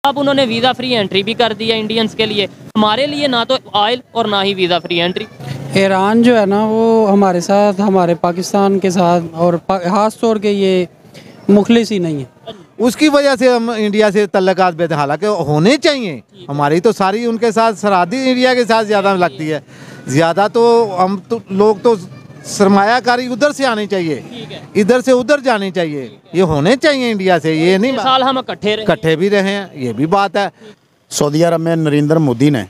अब उन्होंने visa free entry भी कर दिया इंडियंस के लिए, हमारे लिए ना तो ऑयल और ना ही वीज़ा फ्री एंट्री। ईरान जो है ना वो हमारे साथ, हमारे पाकिस्तान के साथ और ख़ास तौर के ये मुखलिस ही नहीं है। उसकी वजह से हम इंडिया से तल्लकात बेहतर, हालांकि होने चाहिए, हमारी तो सारी उनके साथ सरहदी इंडिया के साथ ज़्यादा लगती है। ज़्यादा तो हम तो लोग तो सरमायाकारी उधर से आनी चाहिए, इधर से उधर जानी चाहिए, ये होने चाहिए इंडिया से, ये नहीं साल हम इकट्ठे भी रहे हैं, ये भी बात है। सऊदी अरब में नरेंद्र मोदी ने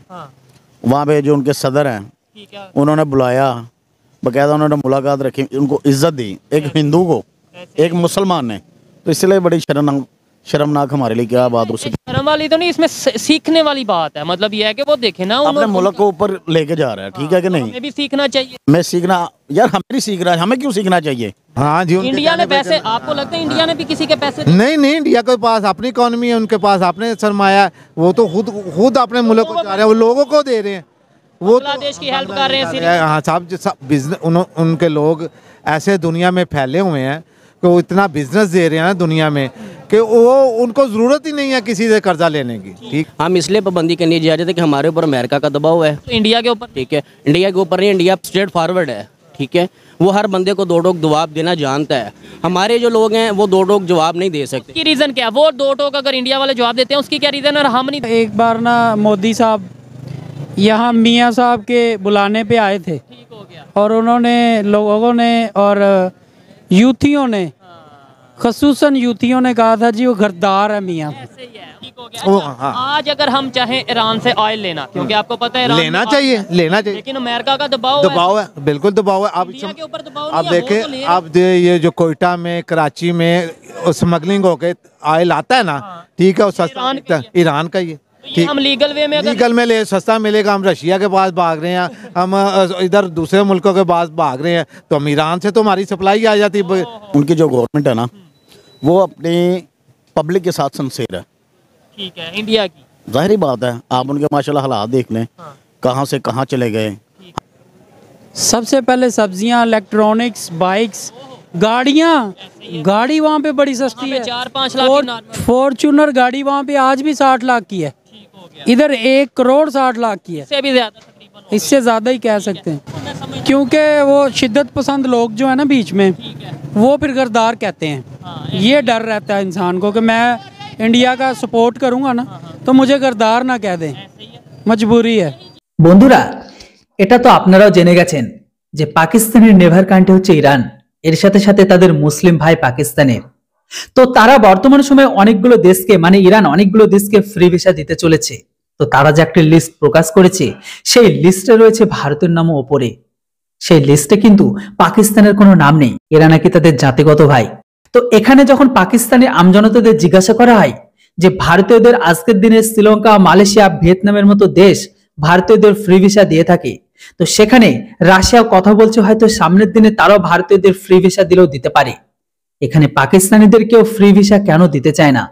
वहाँ पे जो उनके सदर हैं उन्होंने बुलाया, बाकायदा उन्होंने मुलाकात रखी, उनको इज्जत दी, एक हिंदू को एक मुसलमान ने, तो इसलिए बड़ी शर्मनाक हमारे लिए क्या बात हो सकती है। शर्म वाली तो नहीं, इसमें सीखने वाली बात है, मतलब ये है कि वो देखे ना अपने मुल्क को ऊपर लेके जा रहा है, ठीक है कि नहीं। हमें भी सीखना चाहिए। मैं सीखना यार, हमें भी सीख रहा है, हमें क्यों सीखना चाहिए। हाँ जी, इंडिया ने पैसे, आपको लगता है इंडिया ने भी किसी के पैसे नहीं, इंडिया के पास अपनी इकोनॉमी है, उनके पास अपने सरमाया, वो तो खुद अपने मुल्क को जा रहे हैं, वो लोगों को दे रहे हैं, वो बांग्लादेश की हेल्प कर रहे हैं। हाँ, सब बिजनेस उनके लोग ऐसे दुनिया में फैले हुए हैं कि वो इतना बिजनेस दे रहे हैं ना दुनिया में कि वो उनको ज़रूरत ही नहीं है किसी से कर्जा लेने की। ठीक, हम इसलिए पाबंदी करनी जा रहे थे कि हमारे ऊपर अमेरिका का दबाव है, तो इंडिया के ऊपर, ठीक है, इंडिया के ऊपर नहीं, इंडिया स्ट्रेट फॉरवर्ड है, ठीक है, वो हर बंदे को दो टोक जवाब देना जानता है। हमारे जो लोग हैं वो दो टोक जवाब नहीं दे सकते। की रीज़न क्या है? वो दो टोक अगर इंडिया वाले जवाब देते हैं उसकी क्या रीज़न है और हम नहीं? एक बार ना मोदी साहब यहाँ मियाँ साहब के बुलाने पे आए थे, ठीक हो गया, और उन्होंने लोगों ने और यूथियों ने, खसूसन यूथियों ने कहा था जी वो गद्दार है मियाँ। ऐसे ही है, ठीक हो गया। अच्छा, आज अगर हम चाहें ईरान से ऑयल लेना, क्योंकि आपको पता है लेना चाहिए, लेकिन अमेरिका का दबाव है, बिल्कुल दबाव है। अब देखें, अब ये जो कोयटा में, कराची में स्मगलिंग होके ऑयल आता है ना, ठीक है, वो सस्ता ईरान का ही है। ठीक, हम लीगल वे में, लीगल में ले सस्ता मिलेगा, हम रशिया के पास भाग रहे हैं, हम इधर दूसरे मुल्कों के पास भाग रहे हैं, तो हम ईरान से तो हमारी सप्लाई आ जाती है। उनकी जो गवर्नमेंट है ना वो अपनी पब्लिक के साथ सिंसियर है, ठीक है, इंडिया की जाहिर बात है। आप उनके माशाल्लाह हालात देख लें, कहाँ से कहाँ चले गए। सबसे पहले सब्जियां, इलेक्ट्रॉनिक्स, बाइक्स, गाड़ी वहाँ पे बड़ी सस्ती है, 4-5 लाख। फॉर्च्यूनर गाड़ी वहाँ पे आज भी 60 लाख की है, इधर 1 करोड़ 60 लाख की है, इससे ज़्यादा ही कह सकते हैं, क्योंकि वो शिद्दत पसंद लोग जो है ना बीच में, वो फिर गद्दार कहते हैं। ये डर रहता है इंसान को कि मैं इंडिया का सपोर्ट करूँगा ना तो मुझे गद्दार ना कह दें, मजबूरी है। বন্ধুরা, এটা তো আপনারাও জেনে গেছেন যে পাকিস্তানের নেভার কান্ট্রি হচ্ছে ইরান, এর সাথে সাথে তাদের মুসলিম ভাই পাকিস্তানের। তো তারা বর্তমান সময়ে অনেকগুলো দেশকে, মানে ইরান অনেকগুলো দেশকে ফ্রি ভিসা দিতে চলেছে। তো তারা যে একটা লিস্ট প্রকাশ করেছে, সেই লিস্টে রয়েছে ভারতের নামও ওপরে। সেই লিস্টে কিন্তু পাকিস্তানের কোনো নাম নেই, এরা নাকি তাদের জাতিগত ভাই। তো এখানে যখন পাকিস্তানি আমজনতাদের জিজ্ঞাসা করা হয় যে ভারতীয়দের আজকের দিনে শ্রীলঙ্কা, মালয়েশিয়া, ভিয়েতনামের মতো দেশ ভারতীয়দের ফ্রি ভিসা দিয়ে থাকে, তো সেখানে রাশিয়া কথা বলছে হয়তো সামনের দিনে তারাও ভারতীয়দের ফ্রি ভিসা দিলেও দিতে পারে। এখানে পাকিস্তানিদের কেউ ফ্রি ভিসা কেন দিতে চায় না,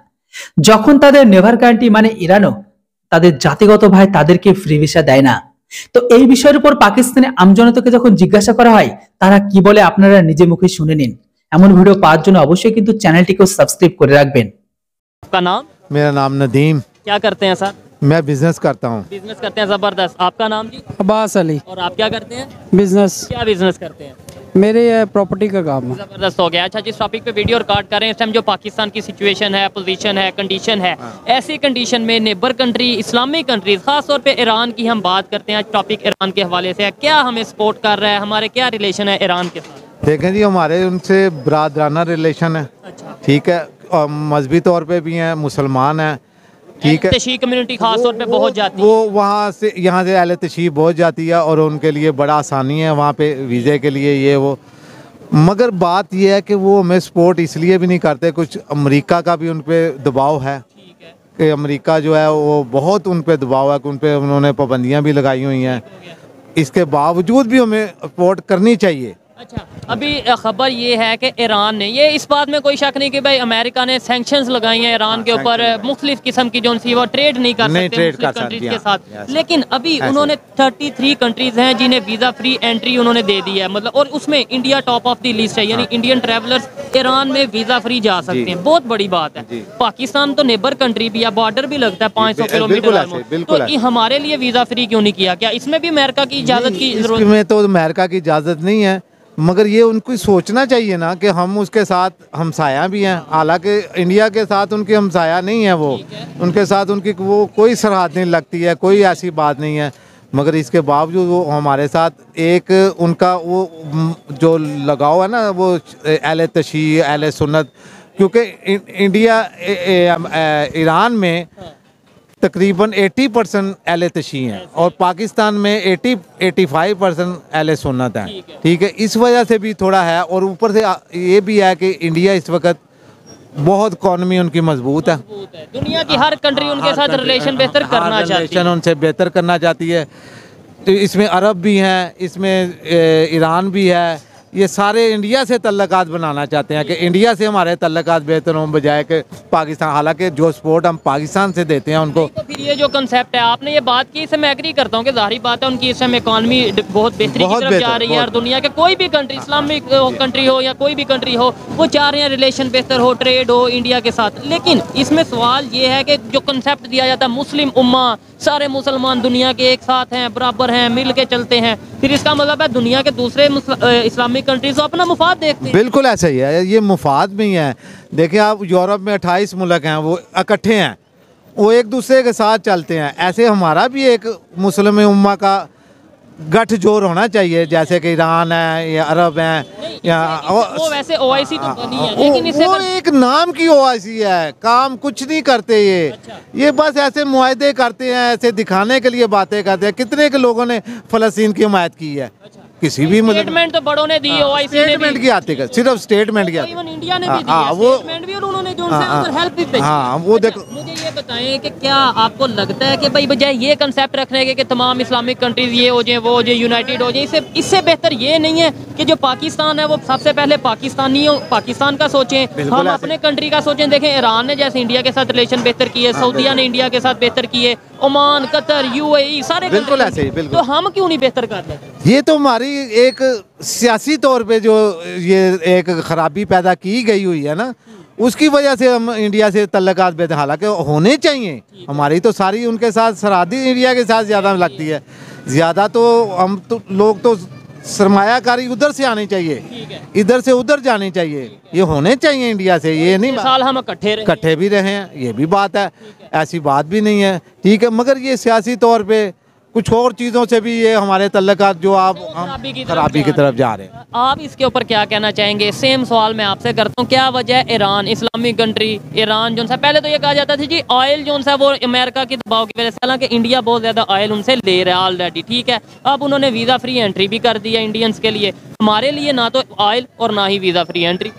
যখন তাদের নেভার কান্ট্রি মানে ইরানও তাদের জাতিগত ভাই তাদেরকে ফ্রি ভিসা দেয় না। তো এই বিষয়ের উপর পাকিস্তানি আমজনতাকে যখন জিজ্ঞাসা করা হয় তারা কি বলে আপনারা নিজে মুখে শুনে নিন। এমন ভিডিও পাওয়ার জন্য অবশ্যই কিন্তু চ্যানেলটিকে সাবস্ক্রাইব করে রাখবেন। आपका नाम? मेरा नाम नदीम। क्या करते हैं सर? मैं बिजनेस करता हूँ। बिजनेस करते हैं, जबरदस्त। आपका नाम जी? अब्बास अली। और आप क्या करते हैं? बिजनेस। क्या बिजनेस करते हैं? मेरे प्रॉपर्टी का काम है। जबरदस्त हो गया। अच्छा, जिस टॉपिक पे वीडियो रिकॉर्ड कर रहे हैं इस टाइम जो पाकिस्तान की सिचुएशन है, पोजीशन है, कंडीशन है, ऐसी कंडीशन में नेबर कंट्री, इस्लामिक कंट्रीज, खास तौर पे ईरान की हम बात करते हैं। टॉपिक ईरान के हवाले से है, क्या हमें सपोर्ट कर रहा है, हमारे क्या रिलेशन है ईरान के साथ? देखें जी, हमारे उनसे बरादराना रिलेशन है, ठीक है, और मजहबी तौर पे भी हैं, मुसलमान हैं, ठीक है। तशी कम्युनिटी खास तौर पे बहुत जाती है, वो वहाँ से यहाँ से अहले तशरीफ बहुत जाती है और उनके लिए बड़ा आसानी है वहाँ पे वीज़े के लिए, ये वो। मगर बात यह है कि वो हमें सपोर्ट इसलिए भी नहीं करते, कुछ अमेरिका का भी उन पर दबाव है कि अमेरिका जो है वो बहुत उन पर दबाव है कि उन पर उन्होंने पाबंदियाँ भी लगाई हुई हैं। इसके बावजूद भी हमें सपोर्ट करनी चाहिए, अच्छा, अभी खबर ये है कि ईरान ने, ये इस बात में कोई शक नहीं कि भाई अमेरिका ने सैंक्शंस लगाई हैं ईरान के ऊपर, मुख्तलिफ किस्म की जो सी वो ट्रेड नहीं कर सकते मुस्लिम कंट्रीज के साथ, लेकिन अभी उन्होंने 33 कंट्रीज हैं जिन्हें वीज़ा फ्री एंट्री उन्होंने दे दी है, मतलब, और उसमें India top of the list है, यानी इंडियन ट्रैवलर्स ईरान में वीज़ा फ्री जा सकते हैं। बहुत बड़ी बात है। पाकिस्तान तो नेबर कंट्री भी है, बॉर्डर भी लगता है 500 किलोमीटर, तो हमारे लिए वीज़ा फ्री क्यों नहीं किया? क्या इसमें भी अमेरिका की इजाज़त की जरूरत? इसमें तो अमेरिका की इजाज़त नहीं है, मगर ये उनको सोचना चाहिए ना कि हम उसके साथ हमसाया भी हैं। हालांकि इंडिया के साथ उनकी हमसाया नहीं है, वो उनके साथ उनकी वो कोई सरहद नहीं लगती है, कोई ऐसी बात नहीं है, मगर इसके बावजूद वो हमारे साथ एक उनका वो जो लगाव है ना, वो अहले तशीह अहले सुन्नत, क्योंकि इंडिया ईरान में तकरीबन 80% अहले तशीह हैं और पाकिस्तान में 85% अहले सुन्नत हैं। ठीक है, इस वजह से भी थोड़ा है, और ऊपर से ये भी है कि इंडिया इस वक्त बहुत इकॉनमी उनकी मजबूत है। दुनिया की हर कंट्री उनके साथ रिलेशन बेहतर करना चाहती है, उनसे बेहतर करना चाहती है। तो इसमें अरब भी हैं, इसमें ईरान भी है, ये सारे इंडिया से तल्लकात बनाना चाहते हैं कि इंडिया से हमारे तल्लकात बेहतर हों बजाय कि पाकिस्तान। हालांकि जो सपोर्ट हम पाकिस्तान से देते हैं उनको। तो फिर ये जो कंसेप्ट है, आपने ये बात की, इससे मैं एग्री करता हूँ कि जाहिर बात है उनकी इस समय इकॉनमी बहुत बेहतरी की तरफ जा रही है, और दुनिया के कोई भी कंट्री, इस्लामिक कंट्री हो या कोई भी कंट्री हो, वो चाह रहे हैं रिलेशन बेहतर हो, ट्रेड हो इंडिया के साथ। लेकिन इसमें सवाल ये है कि जो कंसेप्ट दिया जाता है मुस्लिम उम्मा, सारे मुसलमान दुनिया के एक साथ हैं, बराबर हैं, मिल के चलते हैं, फिर इसका मतलब है दुनिया के दूसरे इस्लामिक कंट्रीज तो अपना मुफाद देखते हैं। बिल्कुल ऐसा ही है, ये मुफाद में ही है। देखिए आप यूरोप में 28 मुल्क हैं, वो इकट्ठे हैं, वो एक दूसरे के साथ चलते हैं। ऐसे हमारा भी एक मुस्लिम उम्मा का गठजोड़ होना चाहिए, जैसे कि ईरान है या अरब हैं या वो वैसे ओआईसी तो बनी है, लेकिन इससे वो एक नाम की ओआईसी है, काम कुछ नहीं करते ये। अच्छा। ये बस ऐसे मुआहदे करते हैं, ऐसे दिखाने के लिए बातें करते हैं। कितने के लोगों ने फ़लस्तीन की हिमायत की है? किसी भी स्टेटमेंट तो बड़ों ने दी, ओआईसी ने स्टेटमेंट की आती है, सिर्फ स्टेटमेंट की आती है। इंडिया ने भी दी है स्टेटमेंट भी, और उन्होंने जो उनसे उधर हेल्प भी भेजी। हाँ, वो देखो। मुझे ये बताएं कि क्या आपको लगता है कि भाई बजाय ये कंसेप्ट रखने के कि तमाम इस्लामिक कंट्रीज ये हो जाए, वो हो जाए, यूनाइटेड हो जाए, इससे बेहतर ये नहीं है कि जो पाकिस्तान है वो सबसे पहले पाकिस्तान का सोचें, हम अपने कंट्री का सोचें। देखें ईरान ने जैसे इंडिया के साथ रिलेशन बेहतर किए, सऊदीया ने इंडिया के साथ बेहतर किए, ओमान, कतर, यूएई, सारे बिल्कुल ऐसे ही, बिल्कुल। तो हम क्यों नहीं बेहतर कर रहे? ये तो हमारी एक सियासी तौर पे जो ये एक खराबी पैदा की गई हुई है ना, उसकी वजह से हम इंडिया से तल्लकात बेहतर, हालांकि होने चाहिए। हमारी तो सारी उनके साथ सरहदी एरिया के साथ ज़्यादा लगती है। ज़्यादा तो हम तो लोग तो सरमायाकारी उधर से आनी चाहिए, इधर से उधर जानी चाहिए, ये होने चाहिए इंडिया से। ये नहीं साल हम इकट्ठे भी रहे हैं, ये भी बात है, ऐसी बात भी नहीं है। ठीक है, मगर ये सियासी तौर पे कुछ और चीज़ों से भी ये हमारे तल्लकात जो आप खराबी की तरफ जा रहे हैं। आप इसके ऊपर क्या कहना चाहेंगे? सेम सवाल मैं आपसे करता हूँ, क्या वजह है ईरान, इस्लामिक कंट्री ईरान जो सा, पहले तो ये कहा जाता था जी ऑयल जो सा वो अमेरिका के दबाव की वजह से, हालांकि इंडिया बहुत ज़्यादा ऑयल उनसे ले रहा है ऑलरेडी, ठीक है। अब उन्होंने वीज़ा फ्री एंट्री भी कर दी है इंडियंस के लिए, हमारे लिए ना तो ऑयल और ना ही वीज़ा फ्री एंट्री।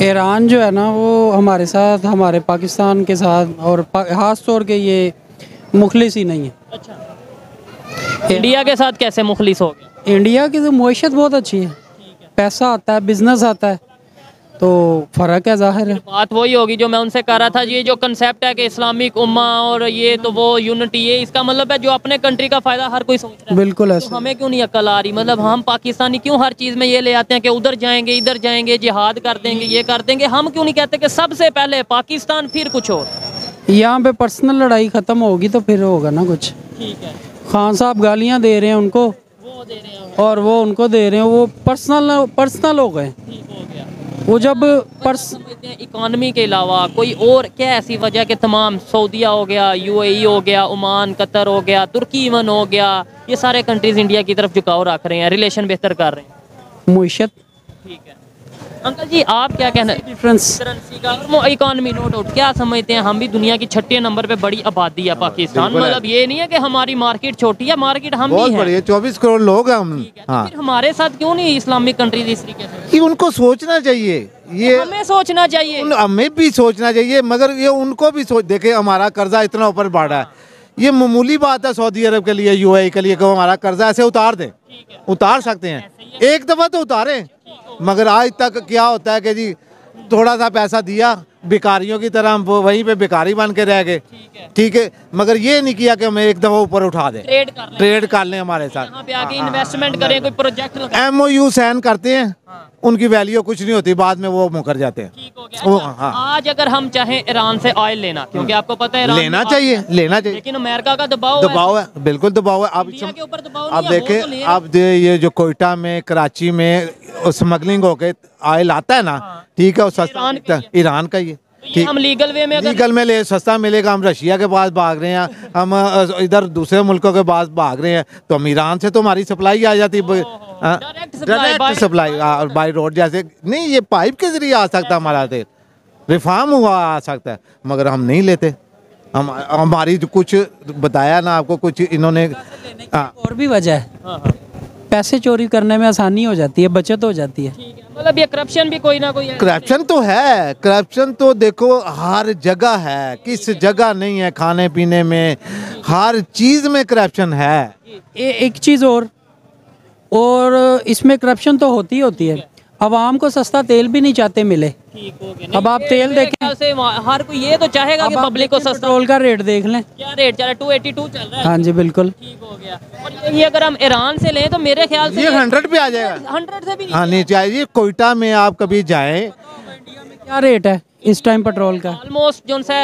ईरान जो है ना वो हमारे साथ, हमारे पाकिस्तान के साथ, और ख़ास तौर के ये मुखलिस ही नहीं है। अच्छा, इंडिया के साथ कैसे मुखलिस हो गया? इंडिया की तो मुआशत बहुत अच्छी है, पैसा आता है, बिजनेस आता है, तो फ़र्क है, जाहिर है। बात वही होगी जो मैं उनसे कह रहा था, ये जो कंसेप्ट है कि इस्लामिक उम्मा और ये तो वो यूनिटी, ये इसका मतलब है जो अपने कंट्री का फ़ायदा हर कोई सोच रहा है। बिल्कुल ऐसा। तो हमें क्यों नहीं अक्ल आ रही? मतलब हम पाकिस्तानी क्यों हर चीज़ में ये ले आते हैं कि उधर जाएंगे, इधर जाएंगे, जिहाद कर देंगे, ये कर देंगे। हम क्यों नहीं कहते कि सबसे पहले पाकिस्तान फिर कुछ और? यहाँ पे पर्सनल लड़ाई ख़त्म होगी तो फिर होगा ना कुछ। ठीक है, खान साहब गालियाँ दे रहे हैं उनको, वो दे रहे हैं और वो उनको दे रहे हैं, वो पर्सनल हो गए। ठीक हो गया। वो जब इकॉनमी के अलावा कोई और क्या ऐसी वजह कि तमाम सऊदीया हो गया, यूएई हो गया, ओमान, कतर हो गया, तुर्की इवन हो गया, ये सारे कंट्रीज इंडिया की तरफ झुकाव रख रहे हैं, रिलेशन बेहतर कर रहे हैं? मुआशत। ठीक है अंकल जी, आप क्या कहना है? डिफरेंस करेंसी का इकॉनमी, नो डाउट, क्या समझते हैं? हम भी दुनिया की 6ठे नंबर पे बड़ी आबादी है पाकिस्तान, मतलब ये नहीं है कि हमारी मार्केट छोटी है, मार्केट हम भी है, 24 करोड़ लोग हैं हम। हाँ। फिर हमारे साथ क्यों नहीं इस्लामिक कंट्रीज इस तरीके से? उनको सोचना चाहिए, ये हमें सोचना चाहिए, हमें भी सोचना चाहिए, मगर ये उनको भी सोच। देखे हमारा कर्जा इतना ऊपर बढ़ा है, ये मामूली बात है सऊदी अरब के लिए, यूएई के लिए, कि हमारा कर्जा ऐसे उतार दें, उतार सकते हैं, एक दफ़ा तो उतारें। मगर आज तक क्या होता है कि जी थोड़ा सा पैसा दिया, भिखारियों की तरह हम वहीं पे भिखारी बन के रह गए, ठीक है। मगर ये नहीं किया कि हमें एक दफ़ा ऊपर उठा दें, ट्रेड कर लें हमारे साथ, यहाँ पे आके इन्वेस्टमेंट करें, कोई प्रोजेक्ट MOU साइन करते हैं, उनकी वैल्यू कुछ नहीं होती, बाद में वो मुकर जाते हैं। ठीक हो गया। हाँ। आज अगर हम चाहें ईरान से ऑयल लेना, क्योंकि आपको पता है लेना चाहिए, लेकिन अमेरिका का दबाव है, बिल्कुल दबाव है। अब देखें, अब ये जो कोयटा में, कराची में स्मगलिंग होके ऑयल आता है ना, ठीक है, वो सस्ता ईरान का ही है। हम लीगल वे में ले सस्ता मिलेगा, हम रशिया के पास भाग रहे हैं, हम इधर दूसरे मुल्कों के पास भाग रहे हैं, तो हम ईरान से तो हमारी सप्लाई आ जाती है, डायरेक्ट सप्लाई बाय रोड जैसे नहीं, ये पाइप के जरिए आ सकता है हमारा तेल, रिफार्म हुआ आ सकता है, मगर हम नहीं लेते। हमारी जो कुछ बताया ना आपको, कुछ इन्होंने और भी वजह है, पैसे चोरी करने में आसानी हो जाती है, बचत हो जाती है। मतलब ये करप्शन भी कोई ना कोई करप्शन तो है, करप्शन तो देखो हर जगह है, किस जगह नहीं है, खाने पीने में हर चीज़ में करप्शन है। एक चीज़ और इसमें करप्शन तो होती है, आवाम को सस्ता तेल भी नहीं चाहते मिले। अब आप तेल देखें, हर कोई ये तो चाहेगा कि पब्लिक को सस्ता। पेट्रोल का रेट देख लें, क्या रेट चल रहा है, 282 चल रहा है। हाँ जी बिल्कुल, ठीक हो गया। और ये अगर हम ईरान से लें तो मेरे ख्याल से ये 100 पे आ जाएगा, 100 से भी हाँ नीचे आइए। कोयटा में आप कभी जाएं, क्या रेट है इस टाइम पेट्रोल का? ऑलमोस्ट जो सा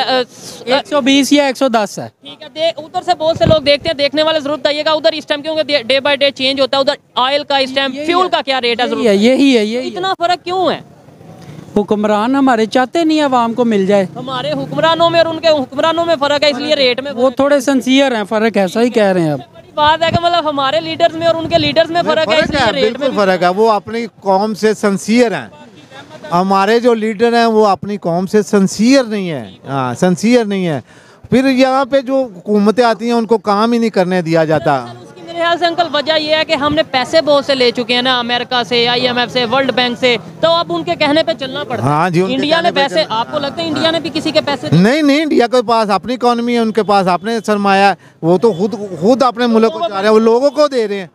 120 या 110 है। ठीक है, उधर से बहुत से लोग देखते हैं, देखने वाले जरूर बताइएगा उधर इस टाइम, क्योंकि डे बाय डे चेंज होता है उधर ऑयल का, इस टाइम फ्यूल का क्या रेट है, जरूर यही है। इतना फर्क क्यों है? हुक्मरान हमारे चाहते नहीं आवाम को मिल जाए, हमारे हुक्मरानों में और उनके हुक्मरानों में फर्क है, इसलिए रेट में वो थोड़े सिंसियर हैं, फर्क है, सही कह रहे हैं आप। बड़ी बात है कि मतलब हमारे लीडर्स में और उनके लीडर्स में फर्क है, इसलिए रेट में फर्क है। वो अपनी कौम से सिंसियर हैं, हमारे जो लीडर हैं वो अपनी कौम से सिंसियर नहीं है, हाँ सिंसियर नहीं है। फिर यहाँ पे जो हुकूमतें आती हैं उनको काम ही नहीं करने दिया जाता। उसकी मेरे ख्याल से अंकल वजह ये है कि हमने पैसे बहुत से ले चुके हैं ना, अमेरिका से, IMF से, वर्ल्ड बैंक से, तो अब उनके कहने पे चलना पड़ता है। हाँ जी, इंडिया ने पैसे, आपको लगता है इंडिया ने भी किसी के पैसे नहीं, इंडिया के पास अपनी इकोनॉमी है, उनके पास अपने सरमाया, वो तो खुद अपने मुल्क को चाह रहे हैं, वो लोगों को दे रहे हैं,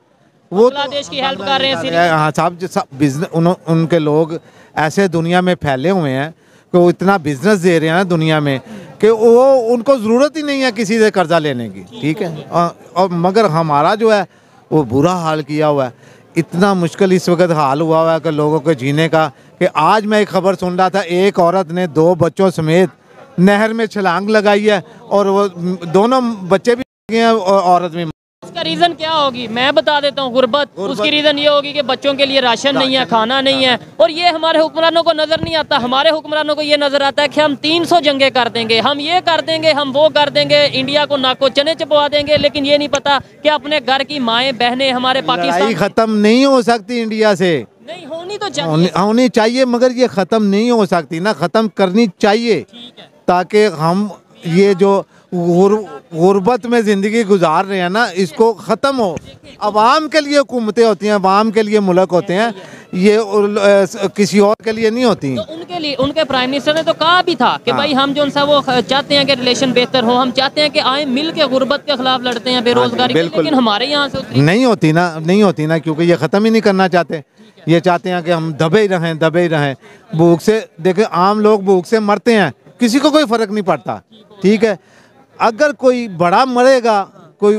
वो बांग्लादेश की हेल्प कर रहे हैं। हाँ सब बिजनेस, उनके लोग ऐसे दुनिया में फैले हुए हैं कि वो इतना बिजनेस दे रहे हैं ना दुनिया में कि वो उनको ज़रूरत ही नहीं है किसी से कर्जा लेने की, ठीक है। और मगर हमारा जो है वो बुरा हाल किया हुआ है, इतना मुश्किल इस वक्त हाल हुआ है कि लोगों के जीने का, कि आज मैं एक खबर सुन रहा था, एक औरत ने 2 बच्चों समेत नहर में छलांग लगाई है और वो दोनों बच्चे भी गए हैं और औरत भी। उसका रीजन क्या होगी मैं बता देता हूँ, गुर्बत। उसकी रीजन ये होगी कि बच्चों के लिए राशन नहीं है, खाना नहीं है, और ये हमारे हुक्मरानों को नजर नहीं आता। हमारे हुक्मरानों को ये नजर आता है कि हम 300 जंगे कर देंगे, हम ये कर देंगे, हम वो कर देंगे, इंडिया को नाको चने चपवा देंगे, लेकिन ये नहीं पता कि अपने घर की माएँ बहनें हमारे पाकिस्तान खत्म नहीं हो सकती इंडिया से, नहीं होनी तो चाहिए, होनी चाहिए, मगर ये खत्म नहीं हो सकती ना, खत्म करनी चाहिए, ताकि हम ये जो गुर्बत में ज़िंदगी गुजार रहे हैं ना, इसको ख़त्म हो। अवाम के लिए हुकूमतें होती हैं, अवाम के लिए मुल्क होते हैं, ये किसी और के लिए नहीं होती। तो उनके लिए उनके प्राइम मिनिस्टर ने तो कहा भी था कि भाई हम जो सा वो चाहते हैं कि रिलेशन बेहतर हो, हम चाहते हैं कि आए मिल के गुर्बत के खिलाफ लड़ते हैं, बेरोजगारी, लेकिन हमारे यहाँ से नहीं होती ना, क्योंकि ये ख़त्म ही नहीं करना चाहते। ये चाहते हैं कि हम दबे ही रहें। भूख से देखें, आम लोग भूख से मरते हैं, किसी को कोई फ़र्क नहीं पड़ता, ठीक है। अगर कोई बड़ा मरेगा, कोई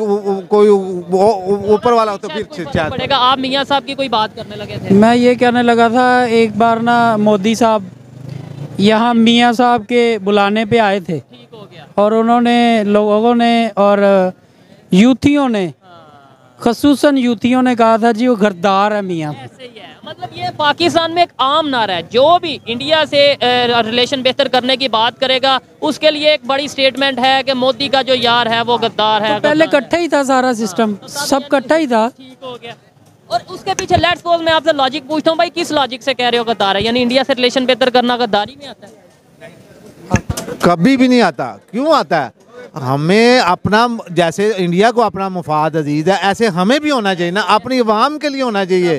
ऊपर वाला हो तो फिर पड़ेगा। आप मियाँ साहब की कोई बात करने लगे थे? मैं ये कहने लगा था, एक बार ना मोदी साहब यहाँ मियाँ साहब के बुलाने पे आए थे, और उन्होंने लोगों ने और यूथियों ने, खसूसन यूथियों ने कहा था जी वो गद्दार है मियाँ। मतलब ये पाकिस्तान में एक आम नारा है, जो भी इंडिया से रिलेशन बेहतर करने की बात करेगा उसके लिए एक बड़ी स्टेटमेंट है कि मोदी का जो यार है वो गद्दार है। तो पहले इकट्ठा ही था सारा सिस्टम, सब इकट्ठा ही था, ठीक हो गया। और उसके पीछे लेट्स सपोज मैं आपसे लॉजिक पूछता हूँ, भाई किस लॉजिक से कह रहे हो गद्दार है? यानी इंडिया से रिलेशन बेहतर करना गद्दारी में आता है? कभी भी नहीं आता। क्यों आता है? हमें अपना, जैसे इंडिया को अपना मुफाद अजीज है, ऐसे हमें भी होना चाहिए ना, अपनी अवाम के लिए होना चाहिए,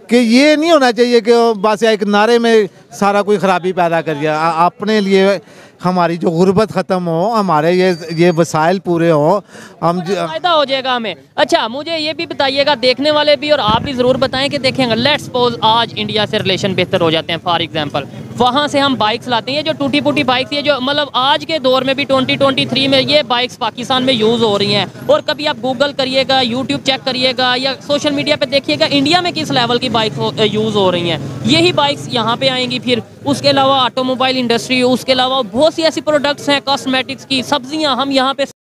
कि ये नहीं होना चाहिए कि बस एक नारे में सारा कोई ख़राबी पैदा कर दिया। अपने लिए हमारी जो गुर्बत ख़त्म हो, हमारे ये वसाइल पूरे हो, हम फायदा हो जाएगा हमें। अच्छा, मुझे ये भी बताइएगा, देखने वाले भी और आप भी ज़रूर बताएं कि देखेंगे, लेट्स सपोज आज इंडिया से रिलेशन बेहतर हो जाते हैं, फॉर एग्जांपल वहाँ से हम बाइक्स लाते हैं, जो टूटी फूटी बाइक्स, ये जो मतलब आज के दौर में भी 2023 में ये बाइक्स पाकिस्तान में यूज़ हो रही हैं। और कभी आप गूगल करिएगा, यूट्यूब चेक करिएगा या सोशल मीडिया पे देखिएगा, इंडिया में किस लेवल की बाइक यूज़ हो रही हैं। यही बाइक्स यहाँ पे आएंगी। फिर उसके अलावा ऑटोमोबाइल इंडस्ट्री, उसके अलावा बहुत सी ऐसी प्रोडक्ट्स हैं कॉस्मेटिक्स की, सब्जियाँ हम यहाँ पे